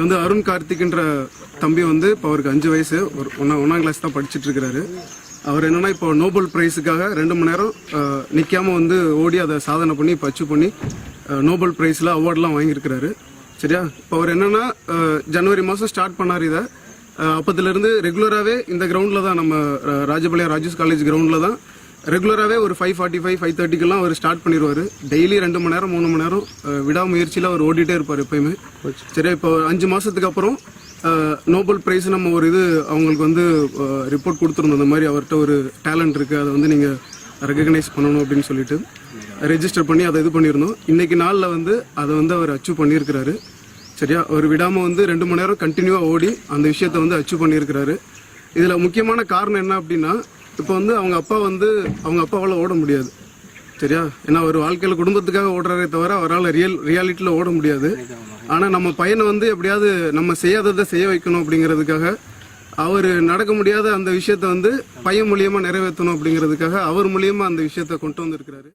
வந்து அருண் கார்த்திக்ன்ற தம்பி வந்து இப்போ அவருக்கு 5 வயசு, ஒன்னாம் கிளாஸ் தான் படிச்சுட்டு இருக்கிறாரு. அவர் என்னன்னா இப்போ நோபல் பிரைஸுக்காக 2 மணி நேரம் நிற்காம வந்து ஓடி அதை சாதனை பண்ணி இப்போ அச்சீவ் பண்ணி நோபல் பிரைஸில் அவார்ட்லாம் வாங்கியிருக்கிறாரு. சரியா? இப்போ அவர் என்னன்னா ஜனவரி மாதம் ஸ்டார்ட் பண்ணார் இதை. அப்போதுலேருந்து ரெகுலராகவே இந்த கிரவுண்டில் தான், நம்ம ராஜபாளையம் ராஜூஸ் காலேஜ் கிரவுண்டில் தான் ரெகுலராகவே ஒரு 5:45 5:30க்கெல்லாம் அவர் ஸ்டார்ட் பண்ணிடுவார். டெய்லி 2 மணி நேரம் 3 மணி நேரம் விடாமுயற்சியில் அவர் ஓடிட்டே இருப்பார் எப்பயுமே. சரியா? இப்போ 5 மாதத்துக்கு அப்புறம் நோபல் பிரைஸ் நம்ம ஒரு அவங்களுக்கு வந்து ரிப்போர்ட் கொடுத்துருந்தோம். இந்த மாதிரி அவர்கிட்ட ஒரு டேலண்ட் இருக்குது, அதை வந்து நீங்கள் ரெகக்னைஸ் பண்ணணும் அப்படின்னு சொல்லிட்டு ரெஜிஸ்டர் பண்ணி அதை பண்ணியிருந்தோம். இன்னைக்கு நாளில் வந்து அதை வந்து அவர் அச்சீவ் பண்ணியிருக்கிறாரு. சரியா? அவர் விடாமல் வந்து 2 மணி நேரம் கண்டினியூவாக ஓடி அந்த விஷயத்தை வந்து அச்சீவ் பண்ணியிருக்கிறாரு. இதில் முக்கியமான காரணம் என்ன அப்படின்னா, இப்போ வந்து அவங்க அப்பாவால் ஓட முடியாது. சரியா? ஏன்னா அவர் வாழ்க்கையில் குடும்பத்துக்காக ஓடுறாரே தவிர அவரால் ரியாலிட்டியில் ஓட முடியாது. ஆனால் நம்ம பையனை வந்து எப்படியாவது நம்ம செய்யாததை செய்ய வைக்கணும் அப்படிங்கிறதுக்காக, அவர் நடக்க முடியாத அந்த விஷயத்த வந்து பையன் மூலியமா நிறைவேற்றணும் அப்படிங்கிறதுக்காக அவர் மூலியமா அந்த விஷயத்த கொண்டு வந்திருக்கிறாரு.